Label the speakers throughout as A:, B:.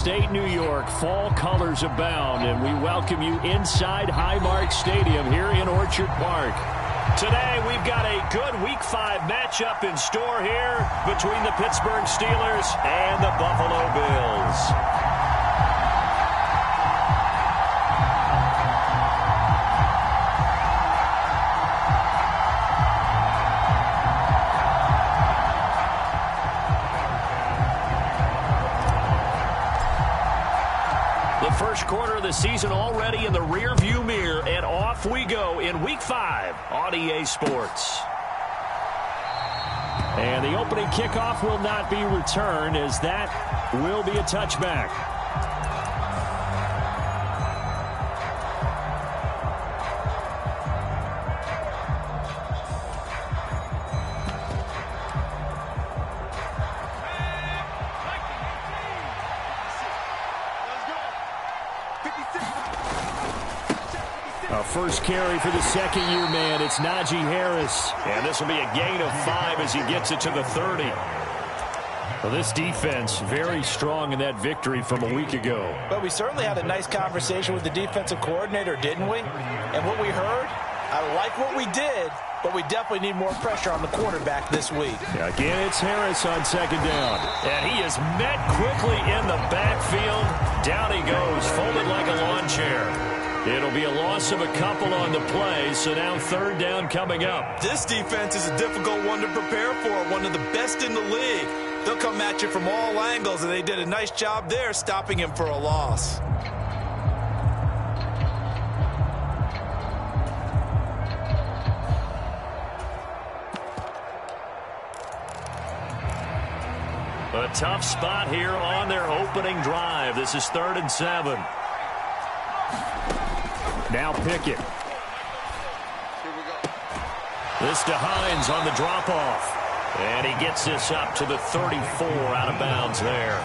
A: State, New York, fall colors abound, and we welcome you inside Highmark Stadium here in Orchard Park. Today, we've got a good Week 5 matchup in store here between the Pittsburgh Steelers and the Buffalo Bills. First quarter of the season already in the rear-view mirror, and off we go in Week 5 on EA Sports. And the opening kickoff will not be returned, as that will be a touchback. First carry for the second-year man. It's Najee Harris. And this will be a gain of 5 as he gets it to the 30. Well, this defense very strong in that victory from a week ago.
B: But we certainly had a nice conversation with the defensive coordinator, didn't we? And what we heard, I like what we did, but we definitely need more pressure on the quarterback this week.
A: Yeah, again, it's Harris on second down. And he is met quickly in the backfield. Down he goes, folded like a lawn chair. It'll be a loss of a couple on the play, so now third down coming up.
C: This defense is a difficult one to prepare for, one of the best in the league. They'll come at you from all angles, and they did a nice job there stopping him for a loss.
A: A tough spot here on their opening drive. This is 3rd and 7. Now Pickett. This to Hines on the drop-off. And he gets this up to the 34 out of bounds there.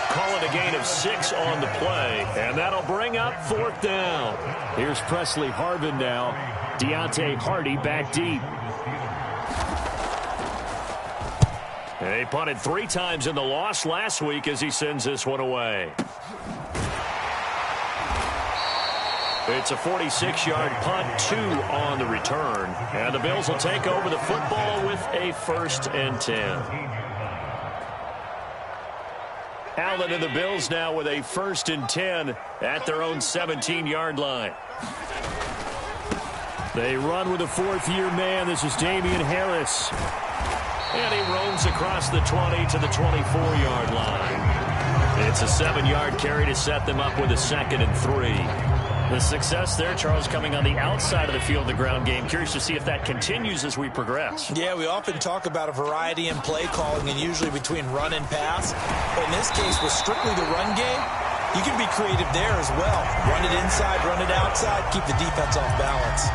A: Call it a gain of 6 on the play. And that'll bring up 4th down. Here's Presley Harvin now. Deontay Hardy back deep. And he punted 3 times in the loss last week as he sends this one away. It's a 46-yard punt, 2 on the return. And the Bills will take over the football with a 1st and 10. Allen and the Bills now with a 1st and 10 at their own 17-yard line. They run with a 4th-year man. This is Damian Harris. And he roams across the 20 to the 24-yard line. It's a 7-yard carry to set them up with a 2nd and 3. The success there, Charles, coming on the outside of the field, the ground game. Curious to see if that continues as we progress.
B: Yeah, we often talk about a variety in play calling and usually between run and pass. But in this case, with strictly the run game, you can be creative there as well. Run it inside, run it outside, keep the defense off balance.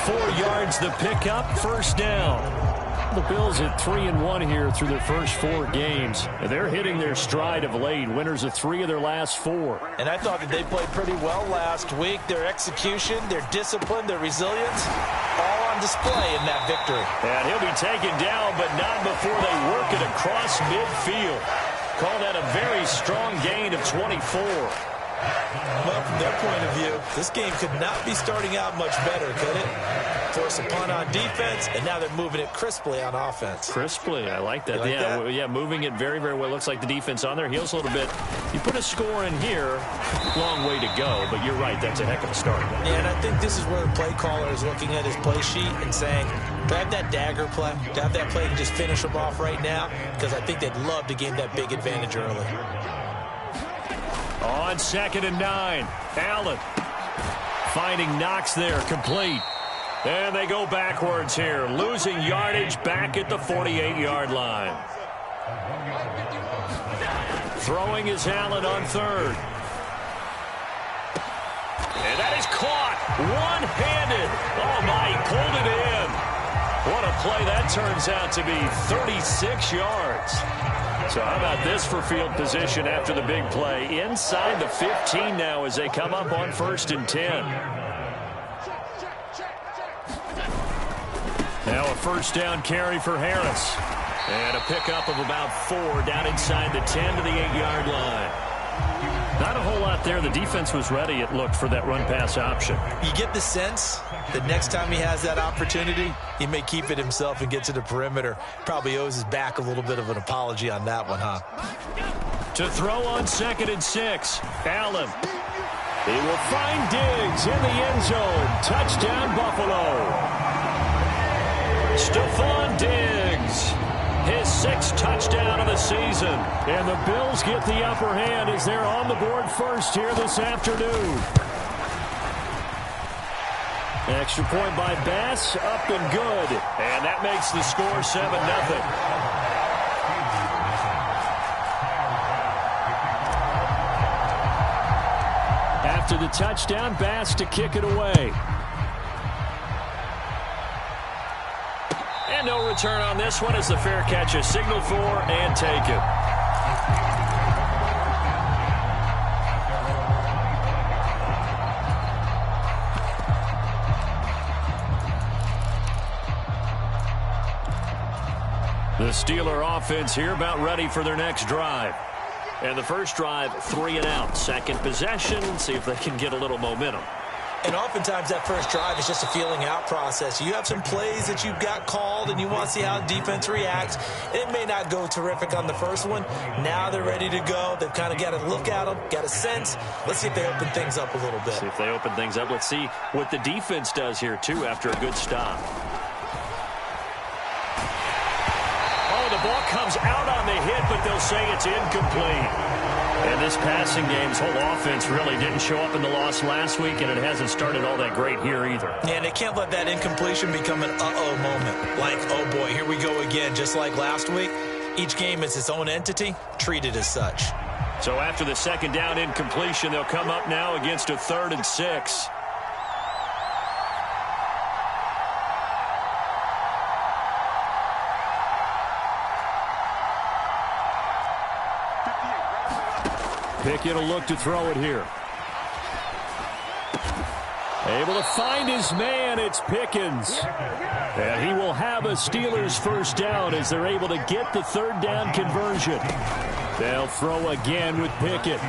A: 4 yards the pickup, 1st down. The Bills at 3-1 here through their first 4 games. They're hitting their stride of late. Winners of 3 of their last 4.
B: And I thought that they played pretty well last week. Their execution, their discipline, their resilience, all on display in that victory.
A: And he'll be taken down, but not before they work it across midfield. Call that a very strong gain of 24.
B: Well, from their point of view, this game could not be starting out much better, could it? Force a punt on defense, and now they're moving it crisply on offense.
A: Crisply, I like that.
B: Like that?
A: Yeah, moving it very, very well. Looks like the defense on their heels a little bit. You put a score in here, long way to go, but you're right, that's a heck of a start.
B: Yeah, and I think this is where the play caller is looking at his play sheet and saying, do I have that dagger play? Do I have that play and just finish them off right now? Because I think they'd love to gain that big advantage early.
A: On 2nd and 9, Allen finding Knox there, complete. And they go backwards here, losing yardage back at the 48-yard line. Throwing is Allen on 3rd. And that is caught, one-handed. Oh, my, he pulled it in. What a play that turns out to be, 36 yards. So how about this for field position after the big play? Inside the 15 now as they come up on 1st and 10. Now a 1st down carry for Harris. And a pickup of about 4 down inside the 10 to the 8-yard line. got there, the defense was ready, it looked, for that run-pass option.
B: You get the sense that next time he has that opportunity, he may keep it himself and get to the perimeter. Probably owes his back a little bit of an apology on that one, huh?
A: To throw on 2nd and 6. Allen. He will find Diggs in the end zone. Touchdown, Buffalo. Stephon Diggs. His 6th touchdown of the season. And the Bills get the upper hand as they're on the board first here this afternoon. Extra point by Bass, up and good. And that makes the score 7-0. After the touchdown, Bass to kick it away. And no return on this one as the fair catch is signaled for and taken. The Steeler offense here about ready for their next drive. And the first drive, 3 and out. Second possession, see if they can get a little momentum.
B: And oftentimes that first drive is just a feeling out process. You have some plays that you've got called and you want to see how the defense reacts. It may not go terrific on the first one. Now they're ready to go. They've kind of got a look at them, got a sense. Let's see if they open things up a little bit.
A: See if they open things up. Let's see what the defense does here, too, after a good stop. The ball comes out on the hit, but they'll say it's incomplete. And this passing game's whole offense really didn't show up in the loss last week, and it hasn't started all that great here either.
B: And they can't let that incompletion become an uh-oh moment. Like, oh boy, here we go again, just like last week. Each game is its own entity, treated as such.
A: So after the second down incompletion, they'll come up now against a 3rd and 6. Pickett will look to throw it here. Able to find his man. It's Pickens. And he will have a Steelers first down as they're able to get the 3rd down conversion. They'll throw again with Pickett.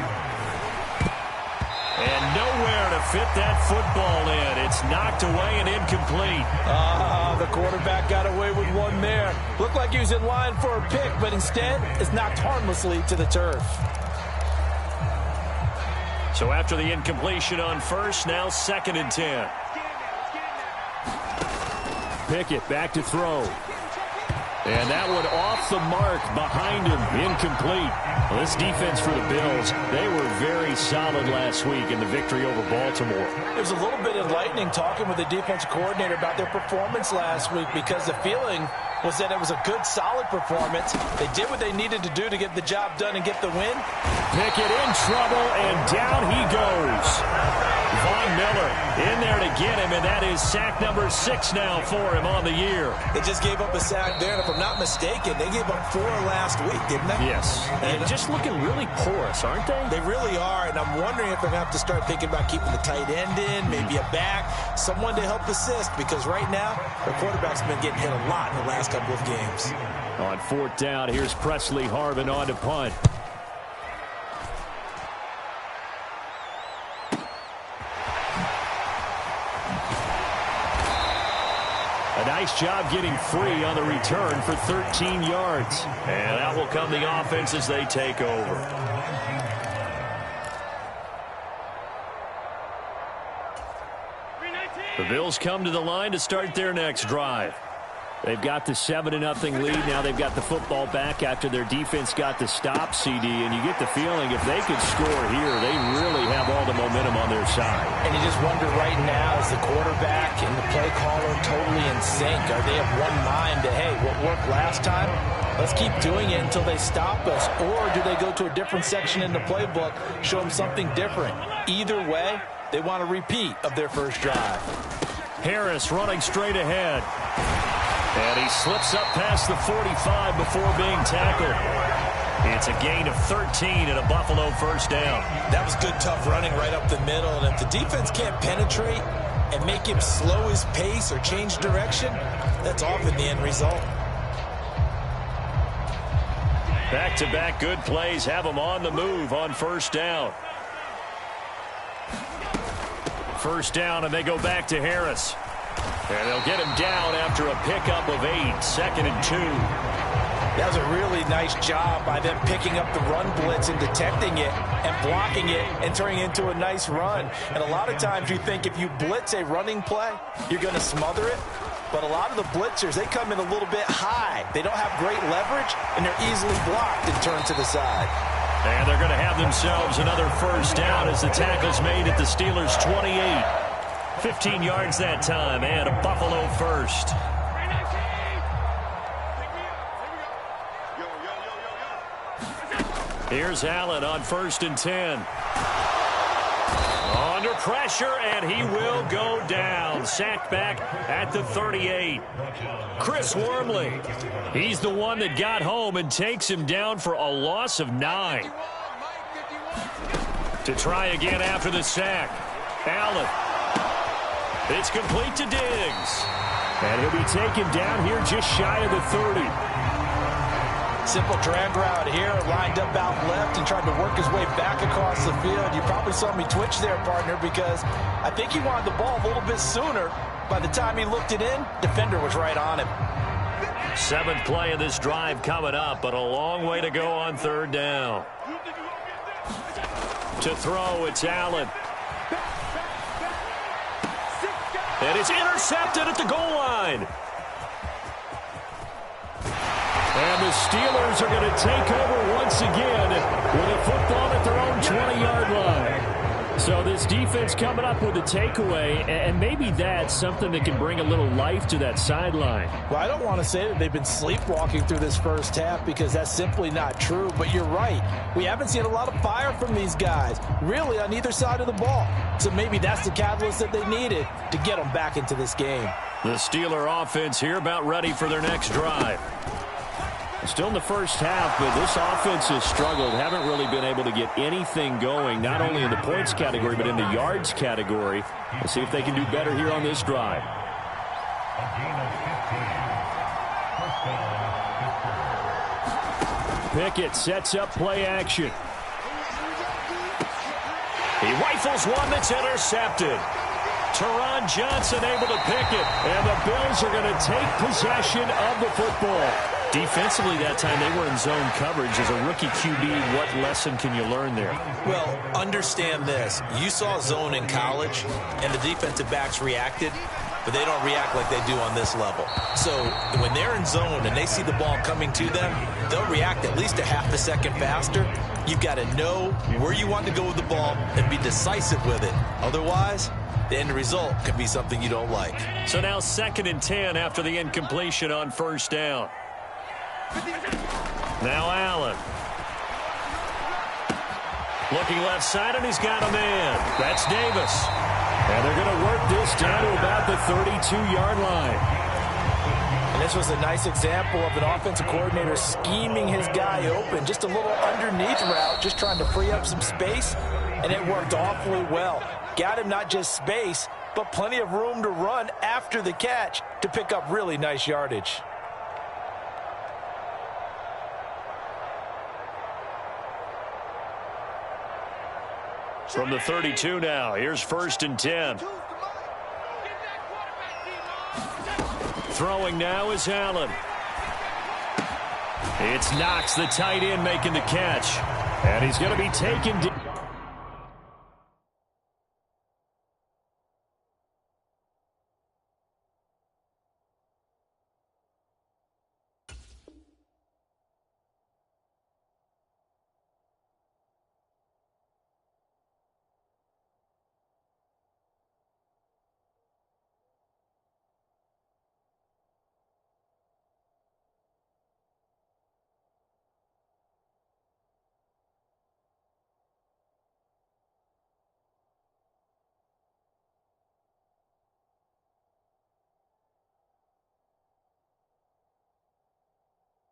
A: And nowhere to fit that football in. It's knocked away and incomplete.
B: The quarterback got away with one there. Looked like he was in line for a pick, but instead it's knocked harmlessly to the turf.
A: So after the incompletion on first, now 2nd and 10. Pickett back to throw. And that one off the mark behind him, incomplete. Well, this defense for the Bills, they were very solid last week in the victory over Baltimore.
B: It was a little bit enlightening talking with the defensive coordinator about their performance last week because the feeling was that it was a good, solid performance. They did what they needed to do to get the job done and get the win.
A: Pickett in trouble, and down he goes. Von Miller in there to get him, and that is sack number 6 now for him on the year.
B: They just gave up a sack there, and if I'm not mistaken, they gave up 4 last week, didn't they?
A: Yes. And just looking really porous, aren't they?
B: They really are, and I'm wondering if they're going to have to start thinking about keeping the tight end in, maybe a back, someone to help assist, because right now, their quarterback's been getting hit a lot in the last couple of games.
A: On 4th down, here's Presley Harvin on to punt. A nice job getting free on the return for 13 yards. And out will come the offense as they take over. The Bills come to the line to start their next drive. They've got the 7-0 lead. Now they've got the football back after their defense got the stop, CD. And you get the feeling if they could score here, they really have all the momentum on their side.
B: And you just wonder right now, is the quarterback and the play caller totally in sync? Are they of one mind that, hey, what worked last time, let's keep doing it until they stop us? Or do they go to a different section in the playbook, show them something different? Either way, they want a repeat of their first drive.
A: Harris running straight ahead. And he slips up past the 45 before being tackled. It's a gain of 13 and a Buffalo first down.
B: That was good, tough running right up the middle. And if the defense can't penetrate and make him slow his pace or change direction, that's often the end result.
A: Back-to-back good plays have him on the move on first down. First down, and they go back to Harris. And they'll get him down after a pickup of 8, 2nd and 2.
B: That was a really nice job by them picking up the run blitz and detecting it and blocking it and turning it into a nice run. And a lot of times you think if you blitz a running play, you're going to smother it. But a lot of the blitzers, they come in a little bit high. They don't have great leverage, and they're easily blocked and turned to the side.
A: And they're going to have themselves another first down as the tackle's made at the Steelers' 28. 15 yards that time, and a Buffalo first. Here's Allen on 1st and 10. Under pressure, and he will go down. Sacked back at the 38. Chris Wormley, he's the one that got home and takes him down for a loss of 9. To try again after the sack. Allen. It's complete to Diggs. And he'll be taken down here just shy of the 30.
B: Simple drag route here, lined up out left and tried to work his way back across the field. You probably saw me twitch there, partner, because I think he wanted the ball a little bit sooner. By the time he looked it in, defender was right on him.
A: 7th play of this drive coming up, but a long way to go on 3rd down. To throw, it's Allen. And it's intercepted at the goal line. And the Steelers are going to take over once again with a football at their own 20-yard line. So this defense coming up with a takeaway, and maybe that's something that can bring a little life to that sideline.
B: Well, I don't want to say that they've been sleepwalking through this first half because that's simply not true, but you're right. We haven't seen a lot of fire from these guys, really, on either side of the ball. So maybe that's the catalyst that they needed to get them back into this game.
A: The Steeler offense here about ready for their next drive. Still in the first half, but this offense has struggled. Haven't really been able to get anything going, not only in the points category, but in the yards category. Let's see if they can do better here on this drive. Pickett sets up play action. He rifles one that's intercepted. Teron Johnson able to pick it, and the Bills are going to take possession of the football. Defensively that time, they were in zone coverage. As a rookie QB, what lesson can you learn there?
B: Well, understand this. You saw zone in college, and the defensive backs reacted, but they don't react like they do on this level. So when they're in zone and they see the ball coming to them, they'll react at least a half a second faster. You've got to know where you want to go with the ball and be decisive with it. Otherwise, the end result could be something you don't like.
A: So now 2nd and 10 after the incompletion on 1st down. Now Allen. Looking left side, and he's got a man. That's Davis. And they're going to work this down to about the 32-yard line.
B: And this was a nice example of an offensive coordinator scheming his guy open. Just a little underneath route, just trying to free up some space, and it worked awfully well. Got him not just space, but plenty of room to run after the catch to pick up really nice yardage.
A: From the 32 now, here's 1st and 10. Throwing now is Allen. It's Knox, the tight end, making the catch. And he's going to be taken down.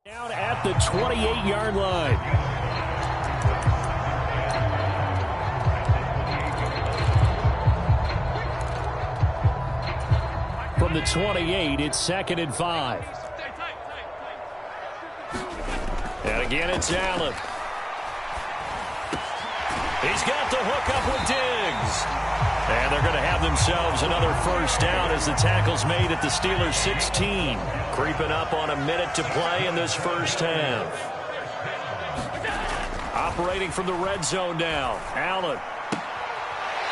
A: Down at the 28-yard line. From the 28, it's 2nd and 5. And again, it's Allen. He's got the hook up with Diggs. And they're going to have themselves another first down as the tackle's made at the Steelers' 16. Creeping up on a minute to play in this first half. Operating from the red zone now. Allen.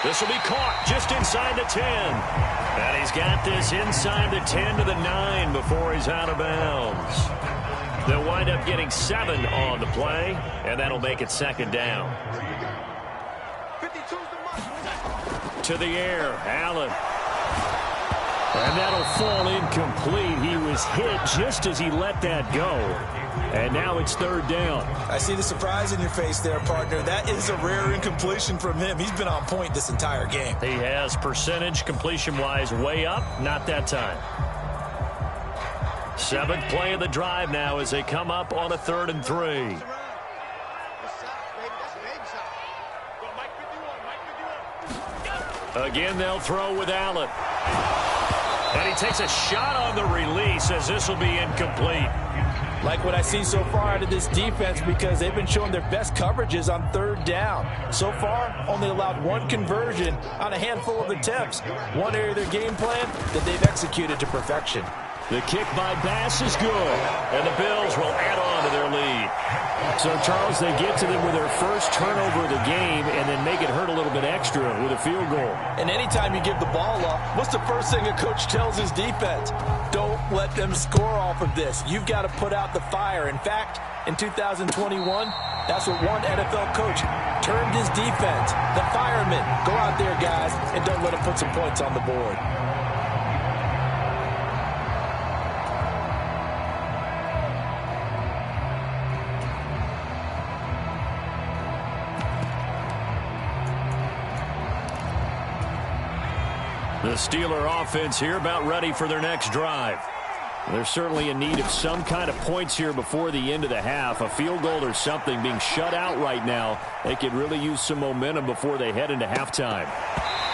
A: This will be caught just inside the 10. And he's got this inside the 10 to the 9 before he's out of bounds. They'll wind up getting 7 on the play, and that'll make it second down. To the air, Allen. And that'll fall incomplete. He was hit just as he let that go. And now it's third down.
B: I see the surprise in your face there, partner. That is a rare incompletion from him. He's been on point this entire game.
A: He has percentage completion-wise way up. Not that time. 7th play of the drive now as they come up on a 3rd and 3. Again, they'll throw with Allen. And he takes a shot on the release as this will be incomplete.
B: Like what I see so far out of this defense because they've been showing their best coverages on 3rd down. So far, only allowed 1 conversion on a handful of attempts. One area of their game plan that they've executed to perfection.
A: The kick by Bass is good, and the Bills will add on to their lead. So, Charles, they get to them with their first turnover of the game and then make it hurt a little bit extra with a field goal.
B: And anytime you give the ball up, what's the first thing a coach tells his defense? Don't let them score off of this. You've got to put out the fire. In fact, in 2021, that's what one NFL coach termed his defense. The firemen. Go out there, guys, and don't let them put some points on the board.
A: The Steeler offense here about ready for their next drive. They're certainly in need of some kind of points here before the end of the half. A field goal or something being shut out right now. They could really use some momentum before they head into halftime.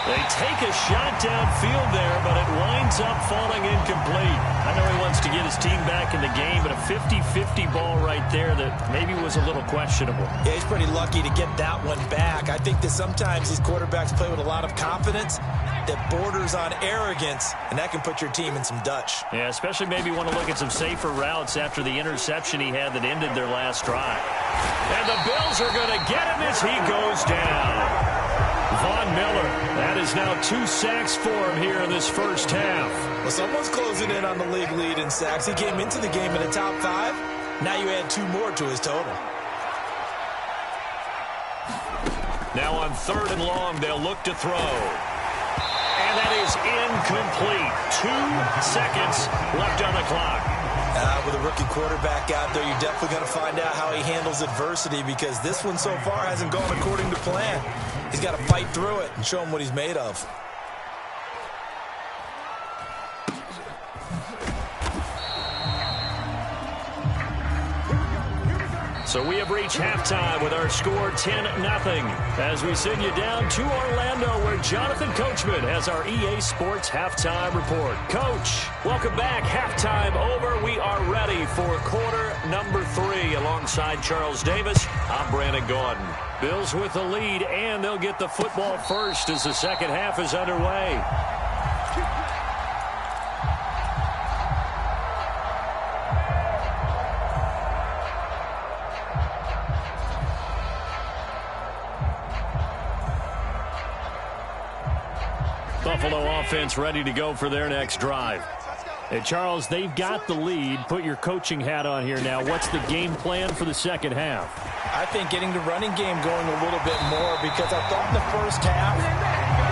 A: They take a shot downfield there, but it winds up falling incomplete. I know he wants to get his team back in the game, but a 50-50 ball right there that maybe was a little questionable.
B: Yeah, he's pretty lucky to get that one back. I think that sometimes these quarterbacks play with a lot of confidence that borders on arrogance, and that can put your team in some Dutch.
A: Yeah, especially maybe want to look at some safer routes after the interception he had that ended their last drive. And the Bills are going to get him as he goes down. Von Miller, that is now 2 sacks for him here in this first half.
B: Well, someone's closing in on the league lead in sacks. He came into the game in the top 5. Now you add 2 more to his total.
A: Now on 3rd and long, they'll look to throw. And that is incomplete. 2 seconds left on the clock.
B: With a rookie quarterback out there, you're definitely going to find out how he handles adversity because this one so far hasn't gone according to plan. He's got to fight through it and show him what he's made of.
A: So we have reached halftime with our score 10-0 as we send you down to Orlando where Jonathan Coachman has our EA Sports Halftime Report. Coach, welcome back. Halftime over. We are ready for quarter number 3 alongside Charles Davis. I'm Brandon Gaudin. Bills with the lead, and they'll get the football first as the second half is underway. Buffalo offense ready to go for their next drive. Hey, Charles, they've got the lead. Put your coaching hat on here now. What's the game plan for the second half?
B: I think getting the running game going a little bit more because I thought in the first half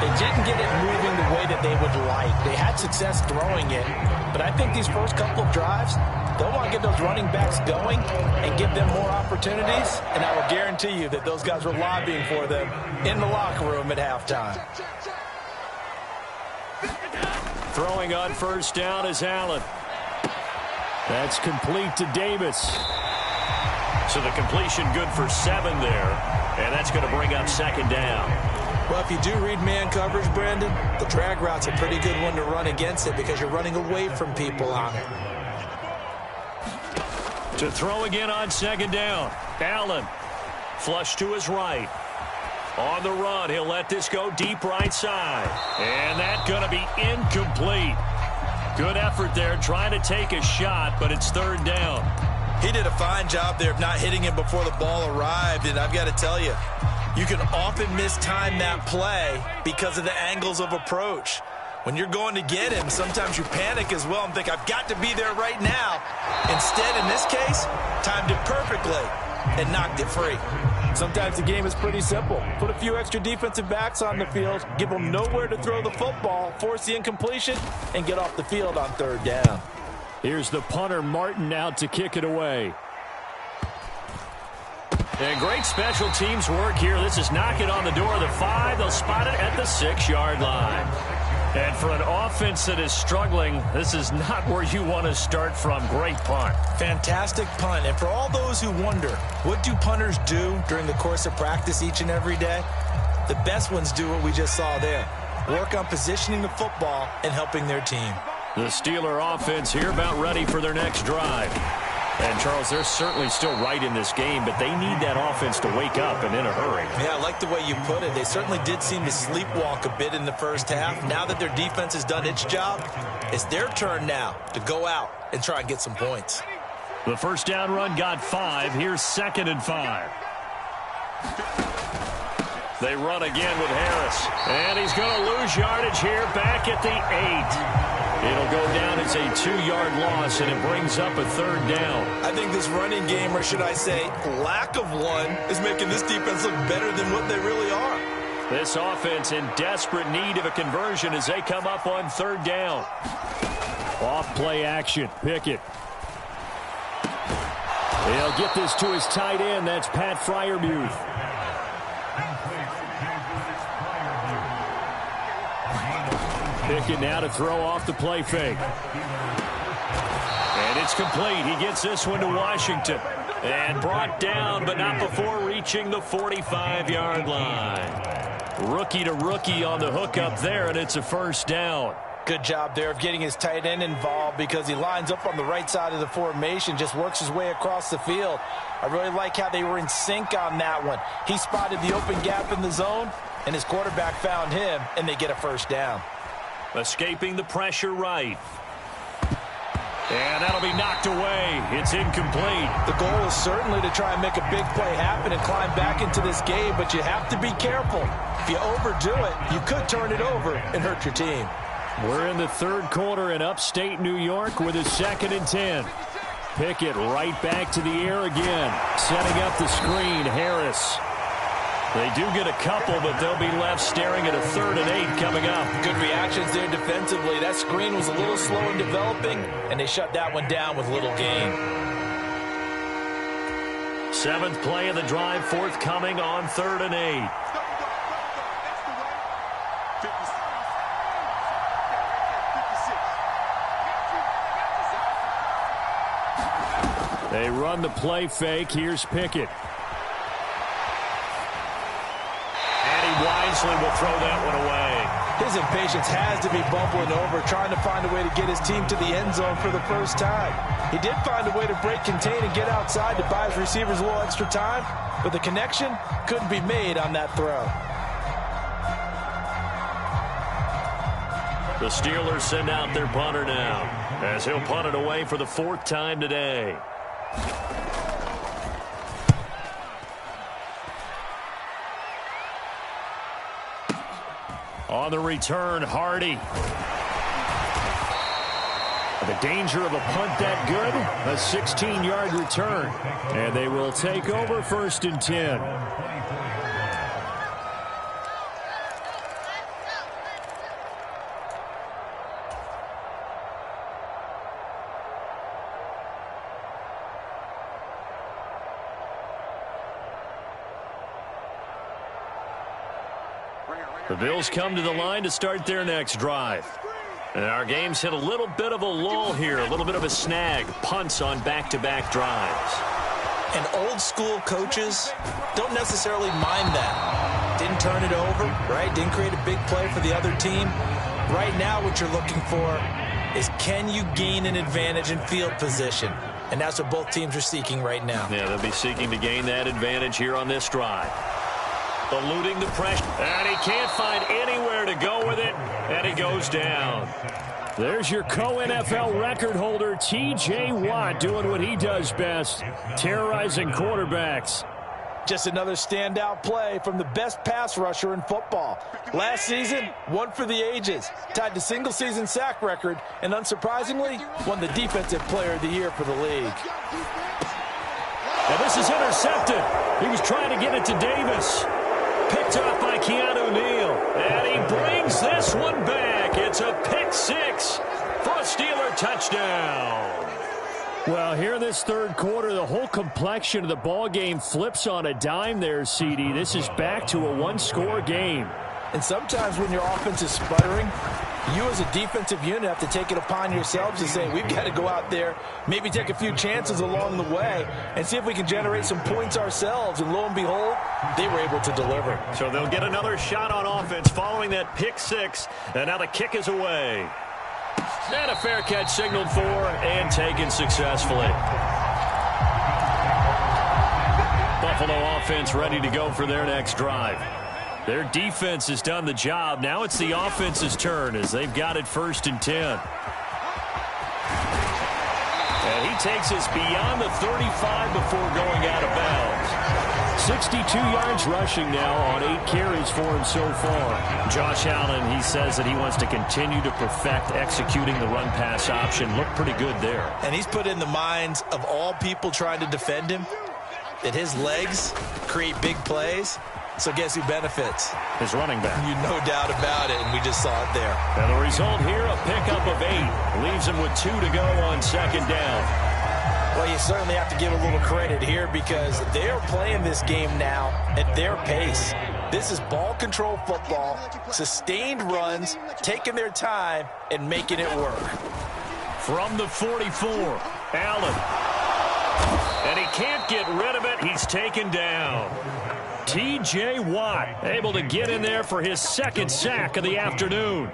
B: they didn't get it moving the way that they would like. They had success throwing it, but I think these first couple of drives, they'll want to get those running backs going and give them more opportunities, and I will guarantee you that those guys were lobbying for them in the locker room at halftime.
A: Throwing on first down is Allen. That's complete to Davis. So the completion good for 7 there, and that's going to bring up second down.
B: Well, if you do read man coverage, Brandon, the drag route's a pretty good one to run against it because you're running away from people on it.
A: To throw again on second down. Allen. Flush to his right. On the run, he'll let this go deep right side. And that's going to be incomplete. Good effort there trying to take a shot, but it's third down.
B: He did a fine job there of not hitting him before the ball arrived, and I've got to tell you, you can often mistime that play because of the angles of approach. When you're going to get him, sometimes you panic as well and think, I've got to be there right now. Instead, in this case, timed it perfectly and knocked it free.
D: Sometimes the game is pretty simple. Put a few extra defensive backs on the field, give them nowhere to throw the football, force the incompletion, and get off the field on third down.
A: Here's the punter, Martin, out to kick it away. And great special teams work here. This is knocking on the door of the 5. They'll spot it at the 6-yard line. And for an offense that is struggling, this is not where you want to start from. Great punt.
B: Fantastic punt. And for all those who wonder, what do punters do during the course of practice each and every day? The best ones do what we just saw there. Work on positioning the football and helping their team.
A: The Steeler offense here about ready for their next drive. And, Charles, they're certainly still right in this game, but they need that offense to wake up and in a hurry.
B: Yeah, I like the way you put it. They certainly did seem to sleepwalk a bit in the first half. Now that their defense has done its job, it's their turn now to go out and try and get some points.
A: The first down run got 5. Here's 2nd and 5. They run again with Harris. And he's going to lose yardage here back at the 8. It'll go down as a 2-yard loss, and it brings up a third down.
B: I think this running game, or should I say lack of one, is making this defense look better than what they really are.
A: This offense in desperate need of a conversion as they come up on third down. Off play action. Pickett. He'll get this to his tight end. That's Pat Freiermuth. Pickett now to throw off the play fake. And it's complete. He gets this one to Washington. And brought down, but not before reaching the 45-yard line. Rookie to rookie on the hookup there, and it's a first down.
D: Good job there of getting his tight end involved because he lines up on the right side of the formation, just works his way across the field. I really like how they were in sync on that one. He spotted the open gap in the zone, and his quarterback found him, and they get a first down.
A: Escaping the pressure right. And that'll be knocked away. It's incomplete.
D: The goal is certainly to try and make a big play happen and climb back into this game, but you have to be careful. If you overdo it, you could turn it over and hurt your team.
A: We're in the third quarter in upstate New York with a 2nd and 10. Pickett right back to the air again. Setting up the screen, Harris. They do get a couple, but they'll be left staring at a 3rd and 8 coming up.
D: Good reactions there defensively. That screen was a little slow in developing, and they shut that one down with little gain.
A: 7th play of the drive, forthcoming on 3rd and 8. They run the play fake. Here's Pickett. Wisely will throw that one away.
D: His impatience has to be bubbling over, trying to find a way to get his team to the end zone for the first time. He did find a way to break contain and get outside to buy his receivers a little extra time, but the connection couldn't be made on that throw.
A: The Steelers send out their punter now, as he'll punt it away for the 4th time today. On the return, Hardy. The danger of a punt that good, a 16-yard return. And they will take over 1st and 10. The Bills come to the line to start their next drive. And our game's hit a little bit of a lull here, a little bit of a snag. Punts on back-to-back drives.
B: And old-school coaches don't necessarily mind that. Didn't turn it over, right? Didn't create a big play for the other team. Right now what you're looking for is, can you gain an advantage in field position? And that's what both teams are seeking right now.
A: Yeah, they'll be seeking to gain that advantage here on this drive. Eluding the pressure. And he can't find anywhere to go with it. And he goes down. There's your co-NFL record holder, T.J. Watt, doing what he does best, terrorizing quarterbacks.
D: Just another standout play from the best pass rusher in football. Last season, one for the ages, tied the single-season sack record, and unsurprisingly, won the Defensive Player of the Year for the league.
A: And this is intercepted. He was trying to get it to Davis. Picked up by Keanu Neal. And he brings this one back. It's a pick six for a Steeler touchdown.
E: Well, here in this third quarter, the whole complexion of the ball game flips on a dime there, CD. This is back to a one-score game.
D: And sometimes when your offense is sputtering, you as a defensive unit have to take it upon yourselves to say, we've got to go out there, maybe take a few chances along the way, and see if we can generate some points ourselves. And lo and behold, they were able to deliver.
A: So they'll get another shot on offense following that pick six, and now the kick is away. And a fair catch signaled for and taken successfully. Buffalo offense ready to go for their next drive. Their defense has done the job. Now it's the offense's turn as they've got it 1st and 10. And he takes us beyond the 35 before going out of bounds.
E: 62 yards rushing now on 8 carries for him so far.
A: Josh Allen, he says that he wants to continue to perfect executing the run-pass option. Looked pretty good there.
B: And he's put in the minds of all people trying to defend him that his legs create big plays. So guess who benefits?
A: His running back.
B: You no doubt about it, and we just saw it there.
A: And the result here, a pickup of 8. Leaves him with 2 to go on 2nd down.
D: Well, you certainly have to give a little credit here because they're playing this game now at their pace. This is ball control football, sustained runs, taking their time, and making it work.
A: From the 44, Allen. And he can't get rid of it. He's taken down. T.J. Watt able to get in there for his 2nd sack of the afternoon.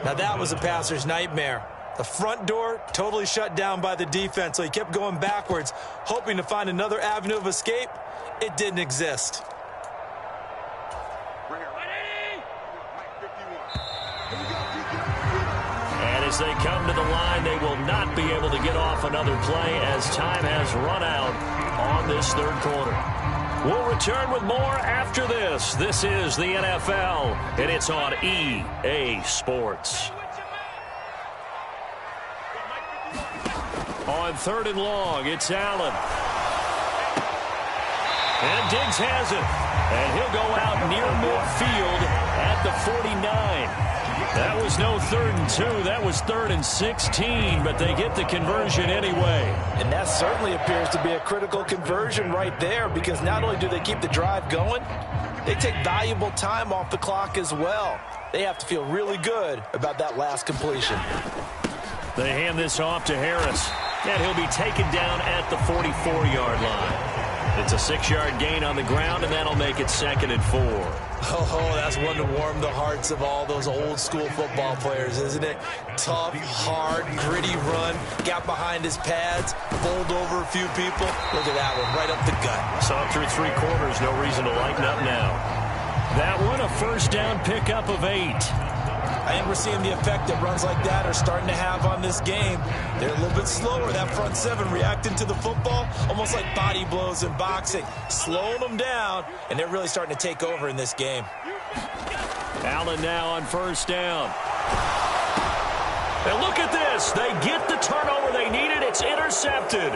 B: Now that was a passer's nightmare. The front door totally shut down by the defense, so he kept going backwards, hoping to find another avenue of escape. It didn't exist.
A: And as they come to the line, they will not be able to get off another play as time has run out on this 3rd quarter. We'll return with more after this. This is the NFL, and it's on EA Sports. On 3rd and long, it's Allen. And Diggs has it. And he'll go out near midfield at the 49. That was no 3rd and 2. That was 3rd and 16, but they get the conversion anyway.
D: And that certainly appears to be a critical conversion right there because not only do they keep the drive going, they take valuable time off the clock as well. They have to feel really good about that last completion.
A: They hand this off to Harris, and he'll be taken down at the 44-yard line. It's a 6-yard gain on the ground, and that'll make it 2nd and 4.
B: Oh, that's one to warm the hearts of all those old-school football players, isn't it? Tough, hard, gritty run, got behind his pads, bowled over a few people. Look at that one, right up the gut.
A: Saw it through 3 quarters, no reason to lighten up now. That one, a 1st down pickup of 8.
B: I think we're seeing the effect that runs like that are starting to have on this game. They're a little bit slower, that front 7 reacting to the football, almost like body blows in boxing, slowing them down, and they're really starting to take over in this game.
A: Allen now on 1st down. And look at this. They get the turnover they needed. It's intercepted.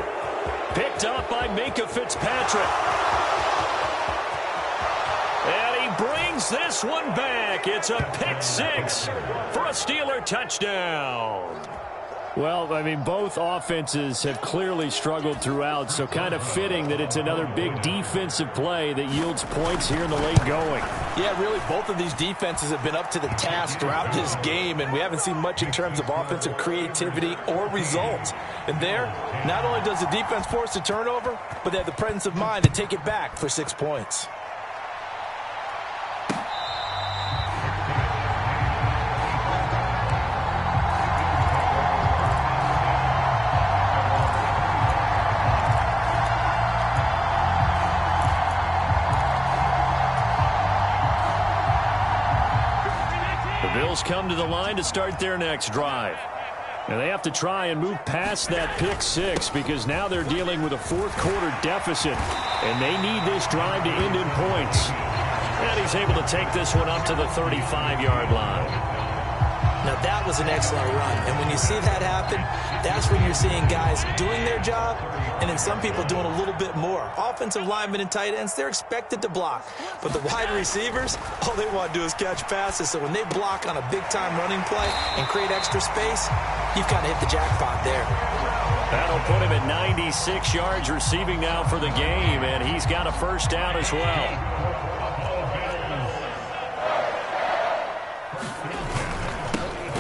A: Picked up by Minkah Fitzpatrick. And he brings this one back. It's a pick 6 for a Steeler touchdown.
E: Well, I mean, both offenses have clearly struggled throughout, so kind of fitting that it's another big defensive play that yields points here in the late going.
D: Yeah, really, both of these defenses have been up to the task throughout this game, and we haven't seen much in terms of offensive creativity or results. And there, not only does the defense force a turnover, but they have the presence of mind to take it back for 6 points.
E: Bills come to the line to start their next drive. And they have to try and move past that pick six because now they're dealing with a fourth-quarter deficit, and they need this drive to end in points. And he's able to take this one up to the 35-yard line.
B: Now, that was an excellent run. And when you see that happen, that's when you're seeing guys doing their job and then some people doing a little bit more. Offensive linemen and tight ends, they're expected to block. But the wide receivers, all they want to do is catch passes. So when they block on a big-time running play and create extra space, you've kind of hit the jackpot there.
E: That'll put him at 96 yards receiving now for the game, and he's got a first down as well.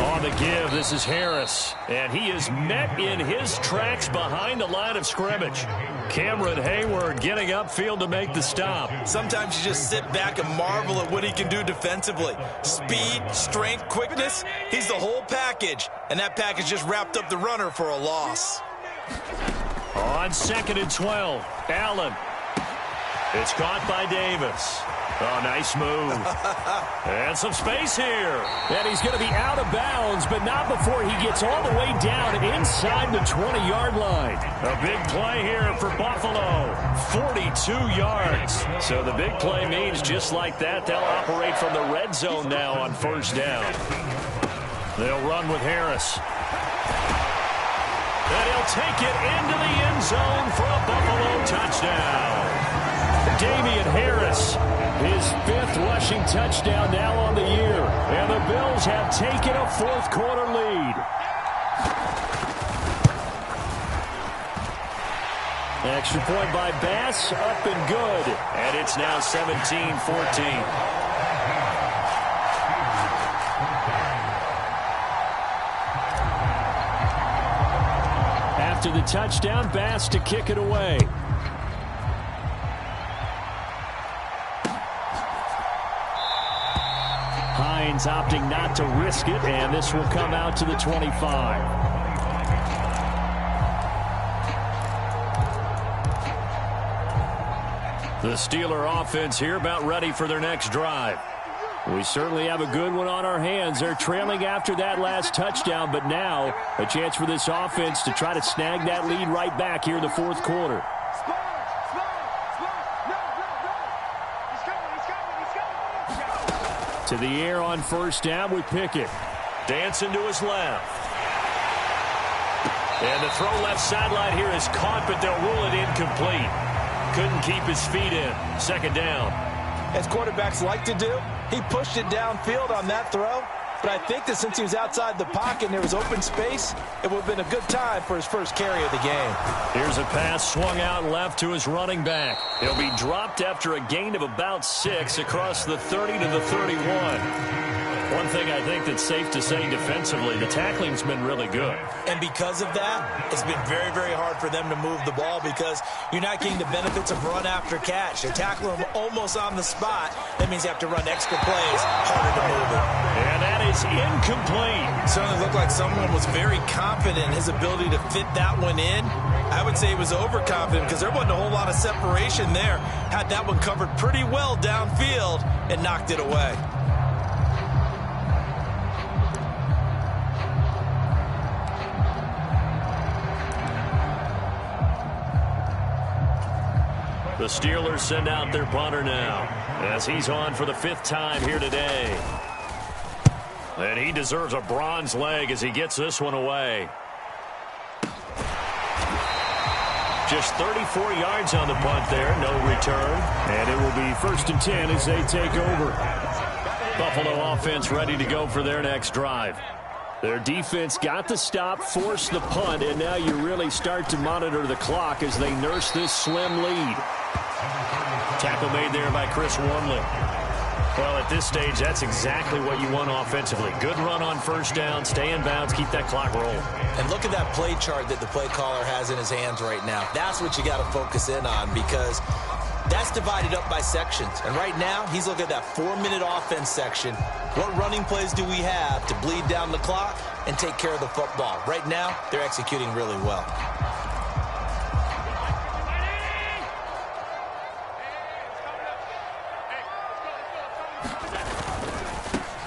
E: On the give, this is Harris, and he is met in his tracks behind the line of scrimmage. Cameron Hayward getting upfield to make the stop.
B: Sometimes you just sit back and marvel at what he can do defensively. Speed, strength, quickness, he's the whole package, and that package just wrapped up the runner for a loss.
E: On 2nd and 12, Allen. It's caught by Davis. Oh, nice move. And some space here. And he's going to be out of bounds, but not before he gets all the way down inside the 20-yard line. A big play here for Buffalo. 42 yards. So the big play means just like that, they'll operate from the red zone now on first down. They'll run with Harris. And he'll take it into the end zone for a Buffalo touchdown. Damian Harris, his 5th rushing touchdown now on the year. And the Bills have taken a fourth-quarter lead. Extra point by Bass, up and good. And it's now 17-14. After the touchdown, Bass to kick it away. Hines opting not to risk it, and this will come out to the 25. The Steeler offense here about ready for their next drive. We certainly have a good one on our hands. They're trailing after that last touchdown, but now a chance for this offense to try to snag that lead right back here in the fourth quarter. To the air on first down with Pickett. Dancing to his left. And the throw left sideline here is caught, but they'll rule it incomplete. Couldn't keep his feet in. Second down.
D: As quarterbacks like to do, he pushed it downfield on that throw. But I think that since he was outside the pocket and there was open space, it would have been a good time for his first carry of the game.
E: Here's a pass swung out left to his running back. He'll be dropped after a gain of about 6 across the 30 to the 31. One thing I think that's safe to say defensively, the tackling's been really good.
B: And because of that, it's been very, very hard for them to move the ball because you're not getting the benefits of run after catch. They're tackling them almost on the spot. That means you have to run extra plays, harder to move it.
E: And that is incomplete.
B: Certainly looked like someone was very confident in his ability to fit that one in. I would say he was overconfident because there wasn't a whole lot of separation there. Had that one covered pretty well downfield and knocked it away.
E: The Steelers send out their punter now as he's on for the 5th time here today. And he deserves a bronze leg as he gets this one away. Just 34 yards on the punt there, no return. And it will be 1st and 10 as they take over. Buffalo offense ready to go for their next drive. Their defense got the stop, forced the punt, and now you really start to monitor the clock as they nurse this slim lead. Tackle made there by Chris Wormley. Well, at this stage, that's exactly what you want offensively. Good run on first down, stay in bounds, keep that clock rolling.
B: And look at that play chart that the play caller has in his hands right now. That's what you got to focus in on because that's divided up by sections. And right now, he's looking at that 4-minute offense section. What running plays do we have to bleed down the clock and take care of the football? Right now, they're executing really well.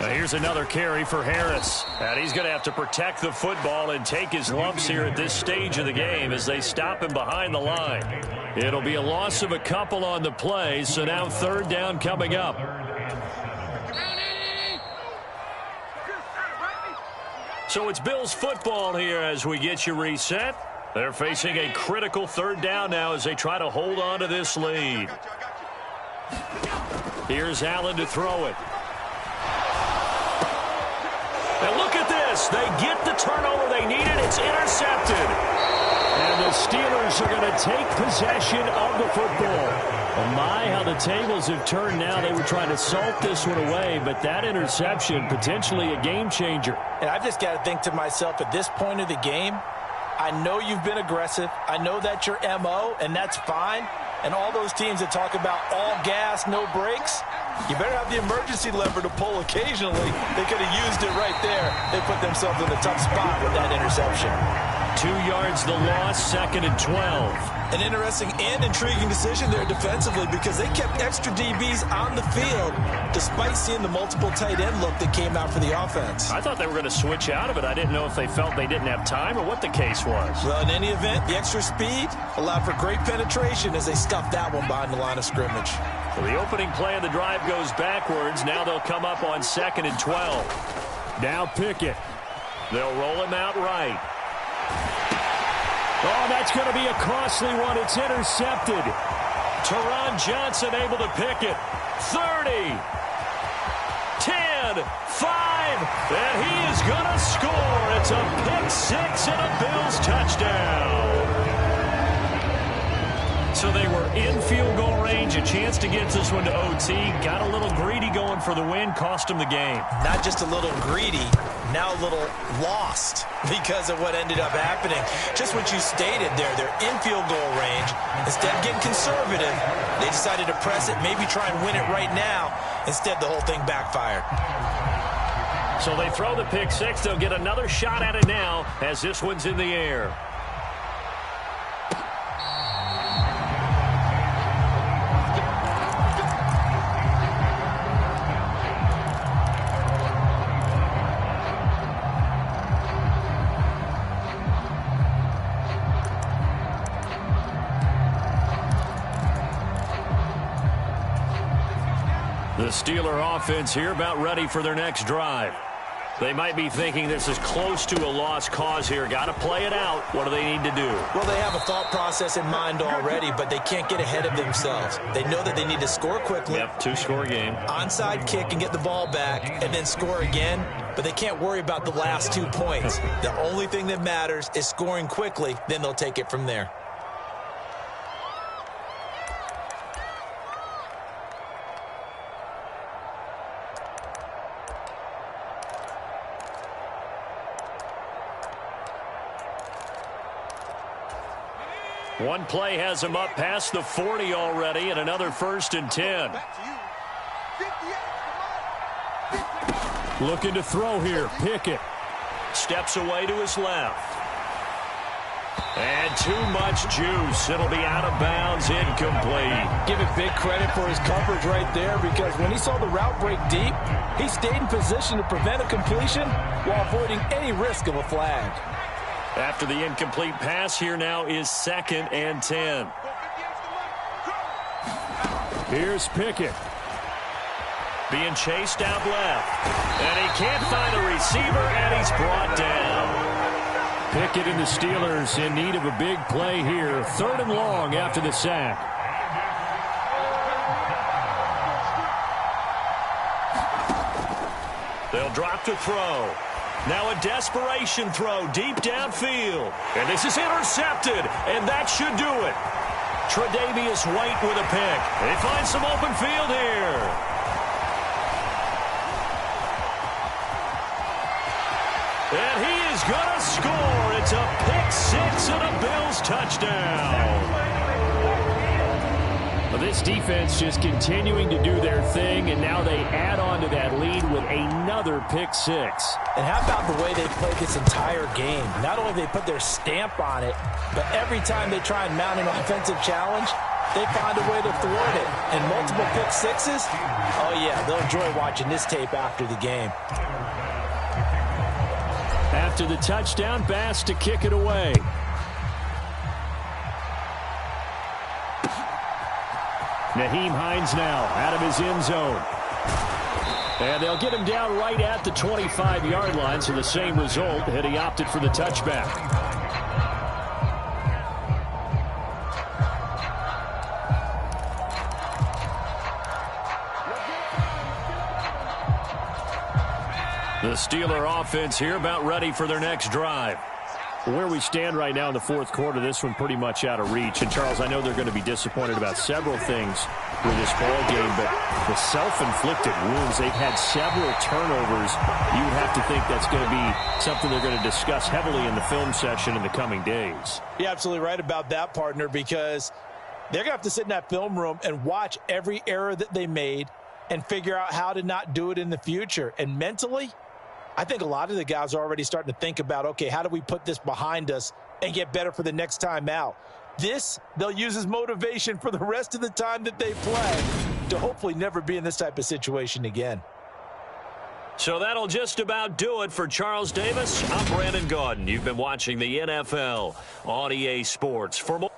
E: Here's another carry for Harris. And he's going to have to protect the football and take his lumps here at this stage of the game as they stop him behind the line. It'll be a loss of a couple on the play, so now third down coming up. So it's Bills football here as we get you reset. They're facing a critical third down now as they try to hold on to this lead. Here's Allen to throw it. And look at this. They get the turnover they needed. It's intercepted. And the Steelers are going to take possession of the football. Oh my, how the tables have turned now. They were trying to salt this one away, but that interception, potentially a game changer.
D: And I've just got to think to myself, at this point of the game, I know you've been aggressive. I know that's your MO, and that's fine. And all those teams that talk about all gas, no brakes, you better have the emergency lever to pull occasionally. They could have used it right there. They put themselves in a tough spot with that interception.
E: 2 yards the loss, 2nd and 12.
B: An interesting and intriguing decision there defensively because they kept extra DBs on the field despite seeing the multiple tight end look that came out for the offense.
E: I thought they were going to switch out of it. I didn't know if they felt they didn't have time or what the case was.
B: Well, in any event, the extra speed allowed for great penetration as they stuffed that one behind the line of scrimmage.
E: Well, the opening play of the drive goes backwards. Now they'll come up on 2nd and 12. Now Pickett. They'll roll him out right. Oh, that's going to be a costly one. It's intercepted. Teron Johnson able to pick it. 30, 10, 5, and he is going to score. It's a pick six and a Bills touchdown. So they were in field goal range, a chance to get this one to OT. Got a little greedy going for the win, cost him the game.
B: Not just a little greedy, now a little lost because of what ended up happening. Just what you stated there, they're in field goal range. Instead of getting conservative, they decided to press it, maybe try and win it right now. Instead, the whole thing backfired.
E: So they throw the pick six. They'll get another shot at it now as this one's in the air. The Steeler offense here about ready for their next drive. They might be thinking this is close to a lost cause here. Got to play it out. What do they need to do?
B: Well, they have a thought process in mind already, but they can't get ahead of themselves. They know that they need to score quickly.
E: Yep, 2-score game.
B: Onside kick and get the ball back and then score again, but they can't worry about the last 2 points. The only thing that matters is scoring quickly, then they'll take it from there.
E: One play has him up past the 40 already, and another 1st and 10. Looking to throw here. Pickett steps away to his left. And too much juice. It'll be out of bounds, incomplete.
D: Give it big credit for his coverage right there, because when he saw the route break deep, he stayed in position to prevent a completion while avoiding any risk of a flag.
E: After the incomplete pass, here now is 2nd and 10. Here's Pickett. Being chased out left. And he can't find a receiver, and he's brought down. Pickett and the Steelers in need of a big play here. 3rd and long after the sack. They'll drop to throw. Now a desperation throw deep downfield. And this is intercepted, and that should do it. Tre'Davious White with a pick. They find some open field here. And he is going to score. It's a pick six and a Bills touchdown. This defense just continuing to do their thing, and now they add on to that lead with another pick six.
D: And how about the way they played this entire game? Not only they put their stamp on it, but every time they try and mount an offensive challenge, they find a way to thwart it. And multiple pick sixes, oh yeah, they'll enjoy watching this tape after the game.
E: After the touchdown, Bass to kick it away. Nyheim Hines now out of his end zone. And they'll get him down right at the 25-yard line, so the same result, had he opted for the touchback. The Steeler offense here about ready for their next drive. Where we stand right now in the fourth quarter, this one pretty much out of reach. And, Charles, I know they're going to be disappointed about several things with this ball game, but the self-inflicted wounds, they've had several turnovers. You would have to think that's going to be something they're going to discuss heavily in the film session in the coming days.
D: You're absolutely right about that, partner, because they're going to have to sit in that film room and watch every error that they made and figure out how to not do it in the future. And mentally, I think a lot of the guys are already starting to think about, okay, how do we put this behind us and get better for the next time out? This, they'll use as motivation for the rest of the time that they play to hopefully never be in this type of situation again.
A: So that'll just about do it for Charles Davis. I'm Brandon Gaudin. You've been watching the NFL on EA Sports. For more